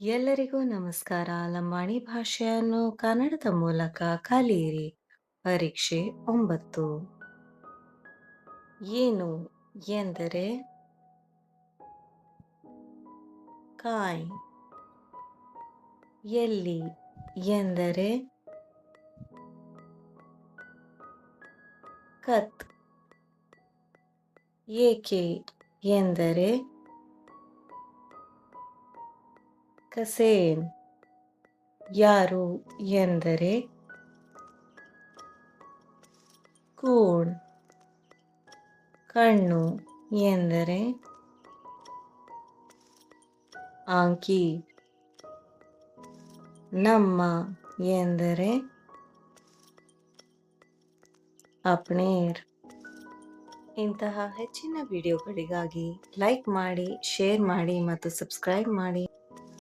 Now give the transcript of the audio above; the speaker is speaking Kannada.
ಎಲ್ಲರಿಗೂ ನಮಸ್ಕಾರ. ಲಂಬಾಣಿ ಭಾಷೆಯನ್ನು ಕನ್ನಡದ ಮೂಲಕ ಕಲಿಯಿರಿ. ಪರೀಕ್ಷೆ 9. ಏನು ಎಂದರೆ ಕಾಯ್. ಎಲ್ಲಿ ಎಂದರೆ ಕತ್. ಏಕೆ ಎಂದರೆ ಕಸೇನ್. ಯಾರು ಎಂದರೆ ಕೂಣ್. ಕಣ್ಣು ಎಂದರೆ ಆಂಕಿ. ನಮ್ಮ ಎಂದರೆ ಅಪ್ನೇರ್. ಇಂತಹ ಹೆಚ್ಚಿನ ವಿಡಿಯೋಗಳಿಗಾಗಿ ಲೈಕ್ ಮಾಡಿ, ಶೇರ್ ಮಾಡಿ ಮತ್ತು ಸಬ್ಸ್ಕ್ರೈಬ್ ಮಾಡಿ.